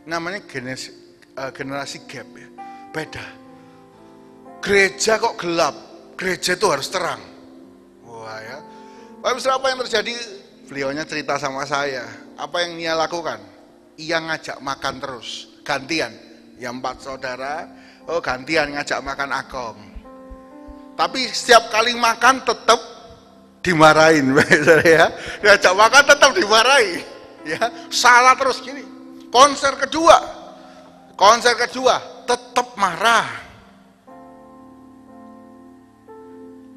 Namanya generasi gap ya, beda. Gereja kok gelap, gereja itu harus terang. Wah ya, Bapak Ibu apa yang terjadi? Beliaunya cerita sama saya, apa yang dia lakukan? Ia ngajak makan terus, gantian. Yang 4 saudara, gantian ngajak makan Akong. Tapi setiap kali makan tetap dimarahin, ya. Ngajak makan tetap dimarahi, ya. Salah terus gini. Konser kedua tetap marah.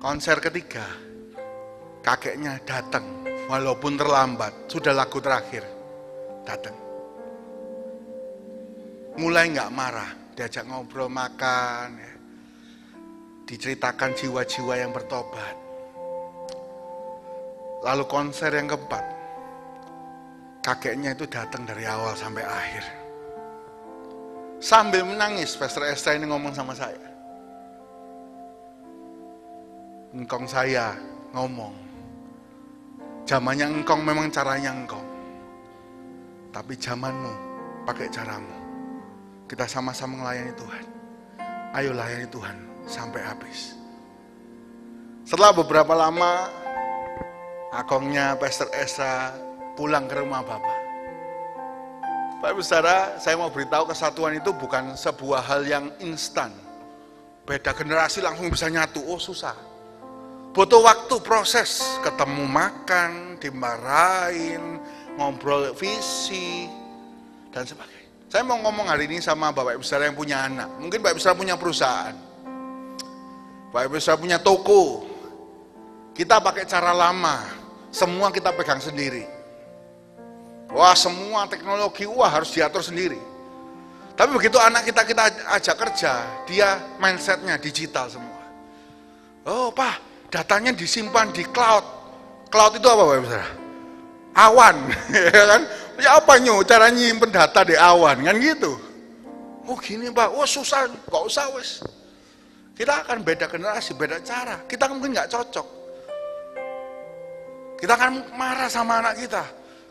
Konser ketiga, kakeknya datang, walaupun terlambat, sudah lagu terakhir, datang. Mulai nggak marah, diajak ngobrol, makan, ya. Diceritakan jiwa-jiwa yang bertobat. Lalu konser yang keempat, kakeknya itu datang dari awal sampai akhir. Sambil menangis, Pastor Esra ini ngomong sama saya. Engkong saya ngomong, zamannya engkong memang caranya engkong, tapi zamanmu pakai caramu. Kita sama-sama melayani Tuhan. Ayo layani Tuhan sampai habis. Setelah beberapa lama, Akongnya Pastor Esra pulang ke rumah Bapak. Bapak Ibu Saudara, saya mau beritahu kesatuan itu bukan sebuah hal yang instan. Beda generasi langsung bisa nyatu, oh susah. Butuh waktu, proses, ketemu makan, dimarahin, ngobrol visi, dan sebagainya. Saya mau ngomong hari ini sama Bapak Ibu Saudara yang punya anak. Mungkin Bapak Ibu Saudara punya perusahaan. Bapak Ibu Saudara punya toko. Kita pakai cara lama, semua kita pegang sendiri. Wah semua teknologi, wah harus diatur sendiri. Tapi begitu anak kita ajak kerja, dia mindsetnya digital semua. Oh Pak, datanya disimpan di cloud. Cloud itu apa Bapak Ibu Saudara? Awan, ya kan? Ya apa cara nyimpen data di awan, kan gitu. Oh gini Pak, oh susah, gak usah wes. Kita akan beda generasi, beda cara. Kita mungkin gak cocok. Kita akan marah sama anak kita.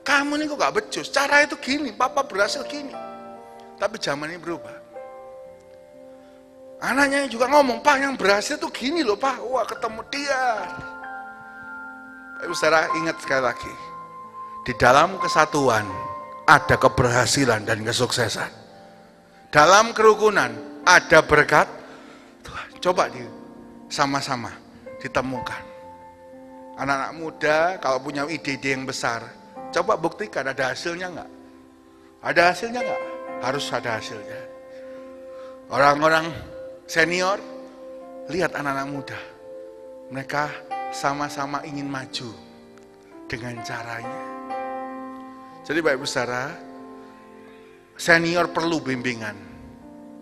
Kamu ini kok gak becus, cara itu gini, papa berhasil gini. Tapi zaman ini berubah. Anaknya juga ngomong, Pak yang berhasil tuh gini loh Pak. Wah ketemu dia. Ibu saudara ingat sekali lagi. Di dalam kesatuan ada keberhasilan dan kesuksesan. Dalam kerukunan ada berkat Tuhan. Coba sama-sama ditemukan. Anak-anak muda kalau punya ide-ide yang besar, coba buktikan ada hasilnya enggak? Ada hasilnya enggak? Harus ada hasilnya. Orang-orang senior, lihat anak-anak muda. Mereka sama-sama ingin maju dengan caranya. Jadi Bapak Ibu Saudara, senior perlu bimbingan,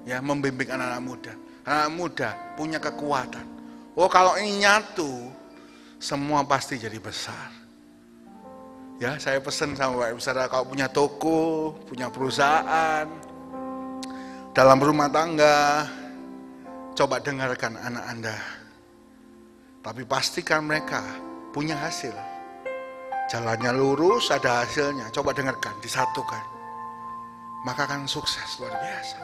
ya membimbing anak-anak muda. Anak muda punya kekuatan. Oh kalau ini nyatu, semua pasti jadi besar. Ya saya pesan sama Bapak Ibu Saudara, kalau punya toko, punya perusahaan, dalam rumah tangga, coba dengarkan anak Anda. Tapi pastikan mereka punya hasil. Jalannya lurus, ada hasilnya. Coba dengarkan, disatukan. Maka akan sukses luar biasa.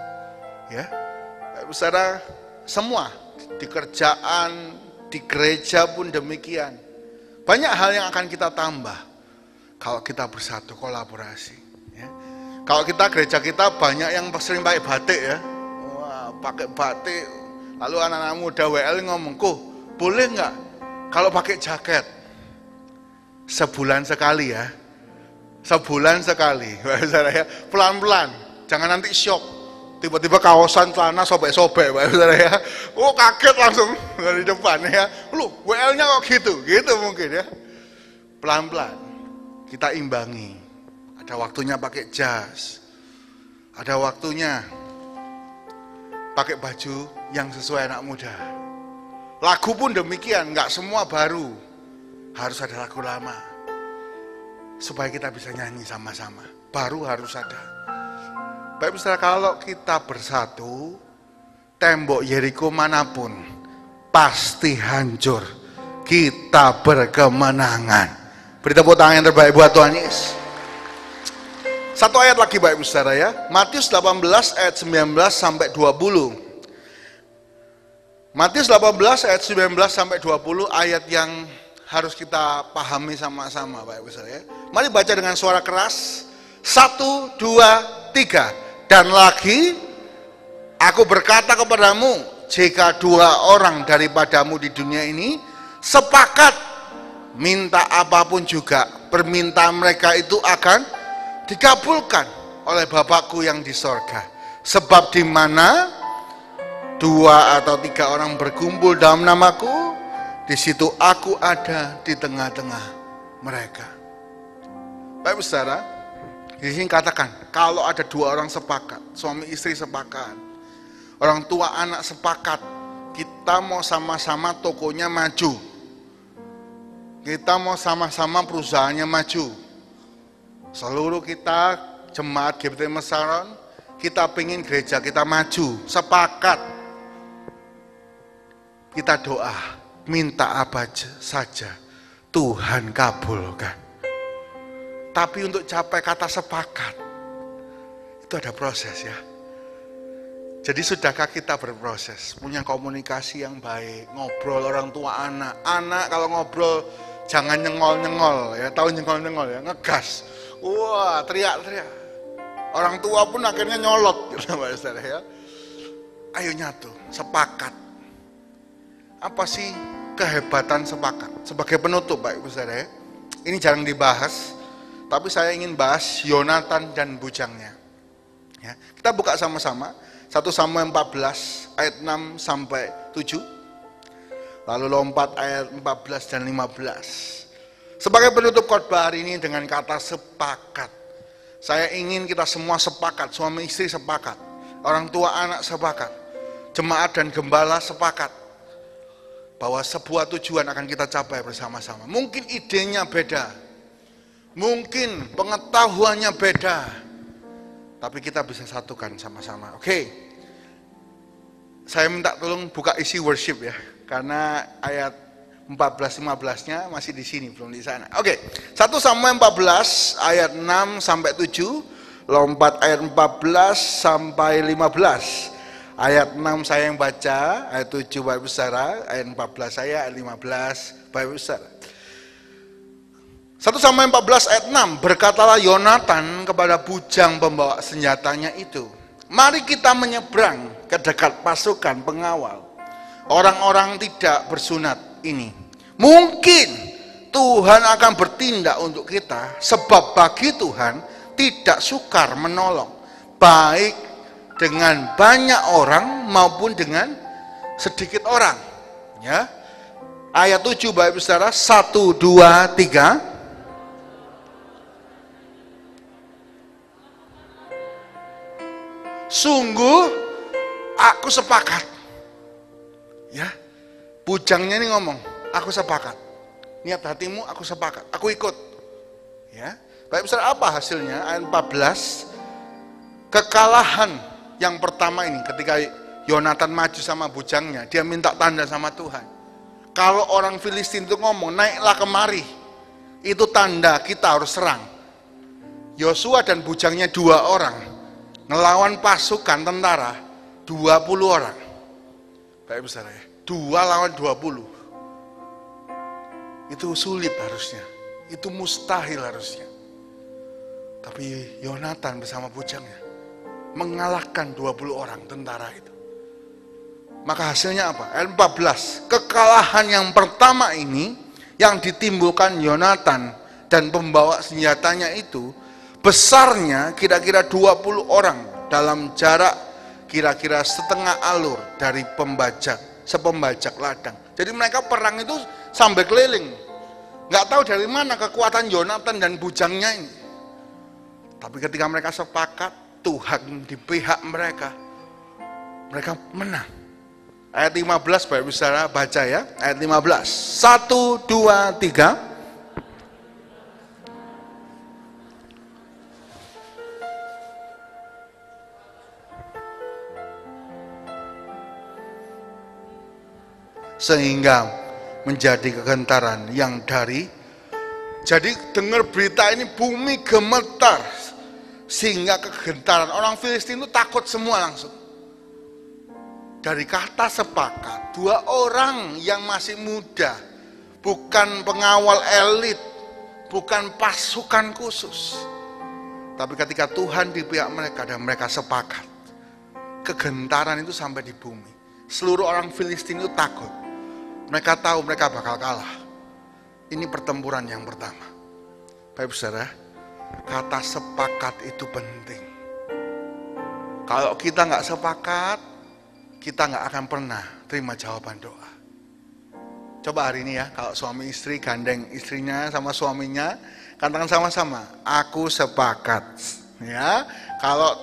Ya, Bapak Ibu Saudara, semua di kerjaan, di gereja pun demikian. Banyak hal yang akan kita tambah kalau kita bersatu, kolaborasi. Ya. Kalau gereja kita banyak yang sering pakai batik ya. Wah, pakai batik. Lalu anak-anak muda WL ngomong, "Kok boleh nggak kalau pakai jaket?" Sebulan sekali ya. Sebulan sekali. Ya. Pelan-pelan. Jangan nanti shock. tiba-tiba kaosan celana sobek-sobek, Pak Saudara ya. Oh, kaget langsung dari depan ya. Lu, WL-nya kok gitu mungkin ya. Pelan-pelan kita imbangi. Ada waktunya pakai jas, ada waktunya pakai baju yang sesuai anak muda. Lagu pun demikian, nggak semua baru, harus ada lagu lama supaya kita bisa nyanyi sama-sama. Baru harus ada. Baik saudara, kalau kita bersatu, tembok Yeriko manapun pasti hancur. Kita berkemenangan. Beri tepuk tangan yang terbaik buat Tuhan Yesus. Satu ayat lagi Bapak Ibu Saudara ya. Matius 18 ayat 19 sampai 20. Matius 18 ayat 19 sampai 20 ayat yang harus kita pahami sama-sama Bapak Ibu Saudara ya. Mari baca dengan suara keras. 1, 2, 3. Dan lagi aku berkata kepadamu, jika 2 orang daripadamu di dunia ini sepakat minta apapun juga, permintaan mereka itu akan dikabulkan oleh Bapakku yang di sorga. Sebab di mana 2 atau 3 orang berkumpul dalam namaku, di situ aku ada di tengah-tengah mereka. Bapak Ibu Saudara, di sini katakan, kalau ada 2 orang sepakat, suami istri sepakat, orang tua anak sepakat, kita mau sama-sama tokonya maju, kita mau sama-sama perusahaannya maju, seluruh kita jemaat GBT Mesaron, kita pengen gereja kita maju, sepakat, kita doa, minta apa saja, Tuhan kabulkan. Tapi untuk capai kata sepakat, itu ada proses ya. Jadi sudahkah kita berproses, punya komunikasi yang baik, ngobrol orang tua anak. Anak kalau ngobrol jangan nyengol-nyengol ya, tahu nyengol-nyengol ya, ngegas. Wah, teriak-teriak. Orang tua pun akhirnya nyolot gitu Pak Saudara ya. Ayo nyatu, sepakat. Apa sih kehebatan sepakat? Sebagai penutup Pak Ibu Saudara ya. Ini jarang dibahas, tapi saya ingin bahas Yonatan dan bujangnya. Ya, kita buka sama-sama 1 Samuel 14 ayat 6 sampai 7. Lalu lompat ayat 14 dan 15. Sebagai penutup khotbah hari ini dengan kata sepakat. Saya ingin kita semua sepakat, suami istri sepakat, orang tua anak sepakat, jemaat dan gembala sepakat bahwa sebuah tujuan akan kita capai bersama-sama. Mungkin idenya beda, mungkin pengetahuannya beda, tapi kita bisa satukan sama-sama. Oke. Saya minta tolong buka isi worship ya, karena ayat 14-15-nya masih di sini, belum di sana. Oke. 1 Samuel 14 ayat 6 sampai 7, lompat ayat 14 sampai 15. Ayat 6 saya yang baca, ayat 7 Bapak Ibu Saudara, ayat 14 saya, ayat 15 Bapak Ibu Saudara. 1 Samuel 14 ayat 6, berkatalah Yonatan kepada bujang pembawa senjatanya itu, mari kita menyeberang ke dekat pasukan pengawal orang-orang tidak bersunat ini. Mungkin Tuhan akan bertindak untuk kita, sebab bagi Tuhan tidak sukar menolong, baik dengan banyak orang maupun dengan sedikit orang. Ya. Ayat 7 Bapak Ibu Saudara, 1, 2, 3. Sungguh aku sepakat. Ya. Bujangnya ini ngomong, aku sepakat. Niat hatimu aku sepakat, aku ikut. Ya. Baik Saudara, apa hasilnya? Ayat 14. Kekalahan yang pertama ini ketika Yonatan maju sama bujangnya, dia minta tanda sama Tuhan. Kalau orang Filistin itu ngomong, naiklah kemari, itu tanda kita harus serang. Yosua dan bujangnya 2 orang ngelawan pasukan tentara 20 orang. Baik besar ya, 2 lawan 20. Itu sulit harusnya, itu mustahil harusnya. Tapi Yonatan bersama bujangnya mengalahkan 20 orang tentara itu. Maka hasilnya apa? Ayat 14, kekalahan yang pertama ini yang ditimbulkan Yonatan dan pembawa senjatanya itu besarnya kira-kira 20 orang dalam jarak kira-kira setengah alur dari sepembajak ladang. Jadi mereka perang itu sambil keliling. Nggak tahu dari mana kekuatan Yonatan dan bujangnya ini. Tapi ketika mereka sepakat, Tuhan di pihak mereka menang. Ayat 15, Bapak Ibu Saudara baca ya, ayat 15. 1, 2, 3. Sehingga menjadi kegentaran yang jadi dengar berita ini bumi gemetar, sehingga kegentaran orang Filistin itu takut semua langsung. Dari kata sepakat, 2 orang yang masih muda, bukan pengawal elit, bukan pasukan khusus, tapi ketika Tuhan di pihak mereka dan mereka sepakat, kegentaran itu sampai di bumi. Seluruh orang Filistin itu takut. Mereka tahu mereka bakal kalah. Ini pertempuran yang pertama. Bapak Saudara, kata sepakat itu penting. Kalau kita nggak sepakat, kita nggak akan pernah terima jawaban doa. Coba hari ini ya, kalau suami istri gandeng istrinya sama suaminya, katakan sama-sama, aku sepakat. Ya, kalau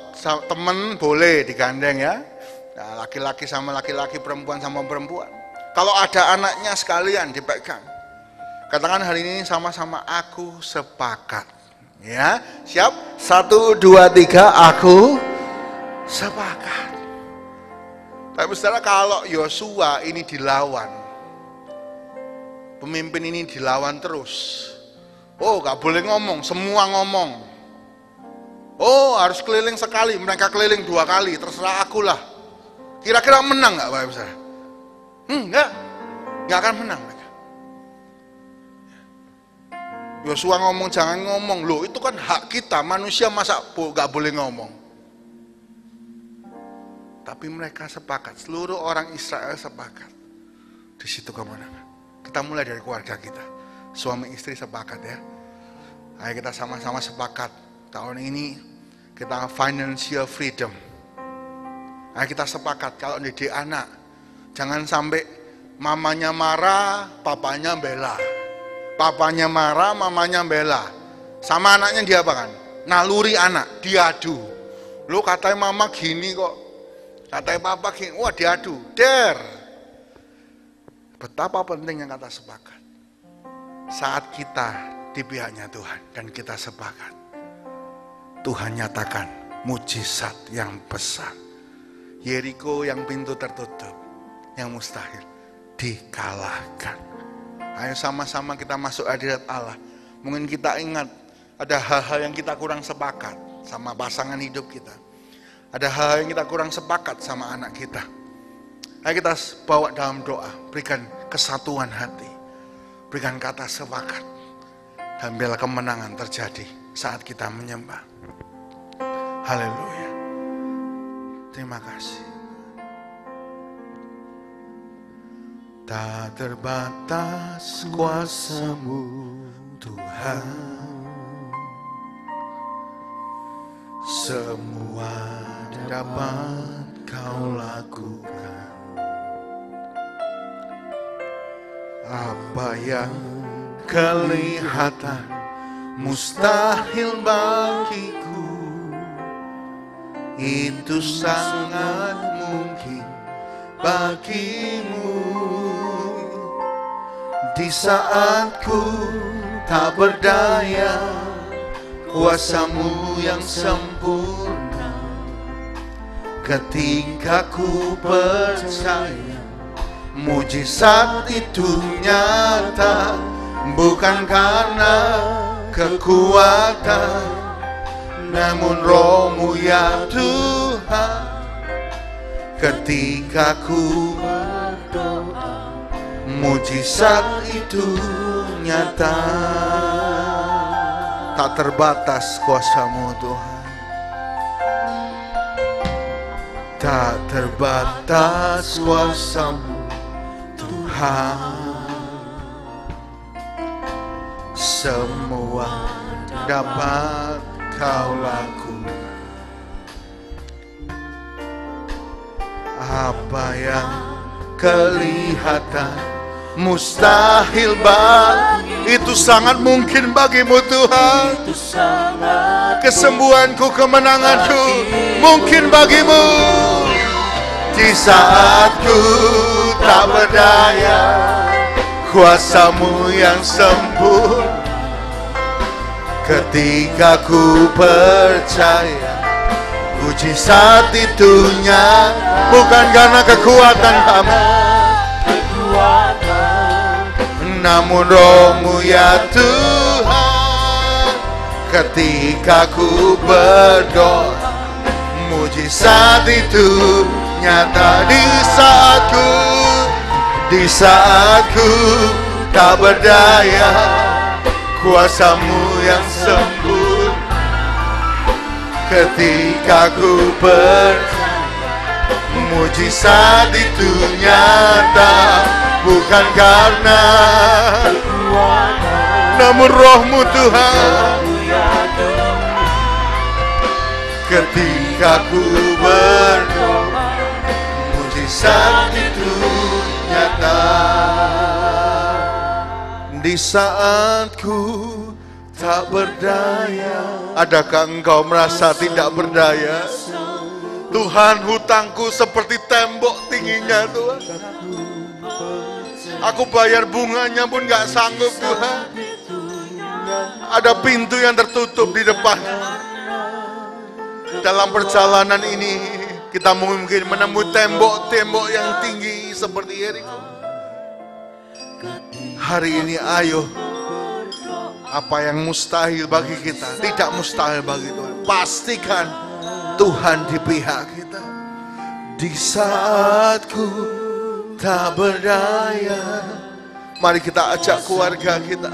temen boleh digandeng ya, laki-laki sama laki-laki, perempuan sama perempuan. Kalau ada anaknya sekalian dipegang. Katakan hari ini sama-sama, aku sepakat. Ya, siap? 1, 2, 3, aku sepakat. Tapi saudara, kalau Yosua ini dilawan, pemimpin ini dilawan terus. Oh, gak boleh ngomong, semua ngomong. Oh, harus keliling sekali, mereka keliling 2 kali, terserah akulah. Kira-kira menang gak Bapak Saudara? Enggak akan menang mereka. Yosua ngomong, jangan ngomong, loh itu kan hak kita, manusia masa gak boleh ngomong. Tapi mereka sepakat, seluruh orang Israel sepakat. Di situ kemenangan. Kita mulai dari keluarga kita, suami istri sepakat ya. Ayo kita sama-sama sepakat, tahun ini kita financial freedom. Ayo kita sepakat, kalau didik anak, jangan sampai mamanya marah, papanya bela. Papanya marah, mamanya bela. Sama anaknya dia apa kan? Naluri anak, diadu. Lu katanya mama gini kok, katanya papa gini, wah diadu. Betapa pentingnya kata sepakat. Saat kita di pihaknya Tuhan dan kita sepakat, Tuhan nyatakan mujizat yang besar. Yeriko yang pintu tertutup, yang mustahil dikalahkan. Ayo sama-sama kita masuk hadirat Allah. Mungkin kita ingat ada hal-hal yang kita kurang sepakat sama pasangan hidup kita. Ada hal yang kita kurang sepakat sama anak kita. Ayo kita bawa dalam doa, berikan kesatuan hati, berikan kata sepakat, dan biarlah kemenangan terjadi saat kita menyembah. Haleluya. Terima kasih. Tak terbatas kuasa-Mu Tuhan, semua dapat Kau lakukan. Apa yang kelihatan mustahil bagiku, itu sangat mungkin bagimu. Di saat ku tak berdaya, kuasa-Mu yang sempurna. Ketika ku percaya, mujizat itu nyata. Bukan karena kekuatan, namun Roh-Mu ya Tuhan. Ketika ku berdoa, mujizat itu nyata. Tak terbatas kuasa-Mu Tuhan, tak terbatas kuasa-Mu Tuhan. Semua dapat Kau lakukan. Apa yang kelihatan mustahil itu sangat mungkin bagimu Tuhan. Kesembuhanku, kemenanganku mungkin bagimu. Di saat ku tak berdaya, kuasa-Mu yang sembuh. Ketika ku percaya, mujizat itu nyata, bukan karena kekuatan kami, namun Roh-Mu ya Tuhan. Ketika ku berdoa, mujizat itu nyata. Di saat ku tak berdaya, kuasa-Mu yang sembuh. Ketika ku percaya, mujizat itu nyata, bukan karena namun Roh-Mu Tuhan. Ketika ku berdoa, mujizat itu nyata. Di saat ku tak berdaya. Adakah engkau merasa tidak berdaya? Tuhan, hutangku seperti tembok tingginya Tuhan. Aku bayar bunganya pun gak sanggup Tuhan. Ada pintu yang tertutup di depan. Dalam perjalanan ini kita mungkin menemui tembok-tembok yang tinggi seperti Yeriko. Hari ini ayo, apa yang mustahil bagi kita tidak mustahil bagi Tuhan. Pastikan Tuhan di pihak kita. Di saat ku tak berdaya, mari kita ajak keluarga kita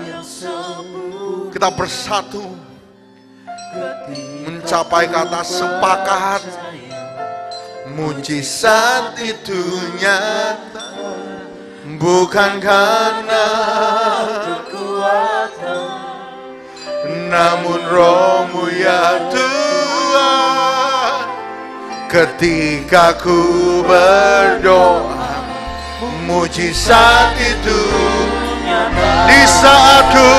bersatu mencapai kata sepakat. Mujizat itu nyata, bukan karena kekuatan, namun Roh-Mu ya Tuhan. Ketika ku berdoa, mujizat itu di saat ku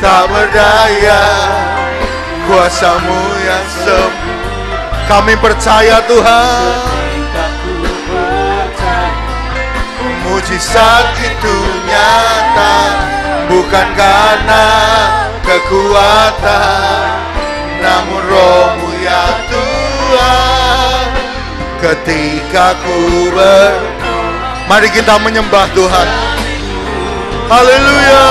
tak berdaya, kuasa-Mu yang sembuh. Kami percaya Tuhan, mujizat itu nyata, bukan karena kekuatan, namun Roh-Mu ya Tuhan. Ketika ku mari kita menyembah Tuhan. Haleluya.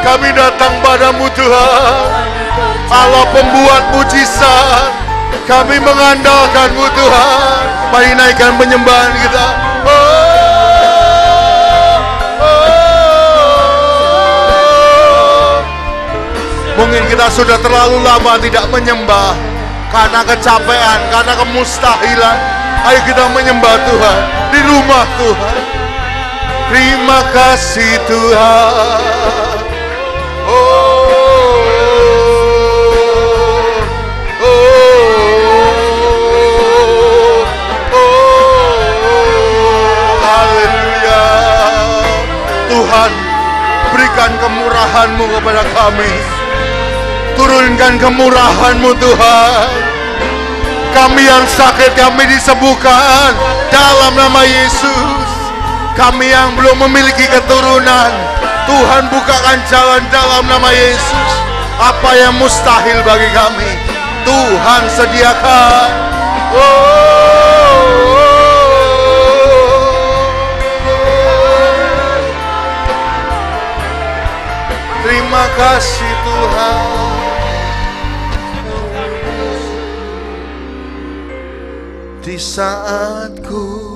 Kami datang padamu Tuhan, Allah pembuat mujizat. Kami mengandalkan-Mu Tuhan. Mari naikkan penyembahan kita. Mungkin kita sudah terlalu lama tidak menyembah karena kecapean, karena kemustahilan. Ayo kita menyembah Tuhan di rumah Tuhan. Terima kasih Tuhan. Haleluya. Tuhan, berikan kemurahan-Mu kepada kami. Turunkan kemurahan-Mu Tuhan. Kami yang sakit, kami disembuhkan dalam nama Yesus. Kami yang belum memiliki keturunan, Tuhan bukakan jalan dalam nama Yesus. Apa yang mustahil bagi kami, Tuhan sediakan. Terima kasih Tuhan. Di saat ku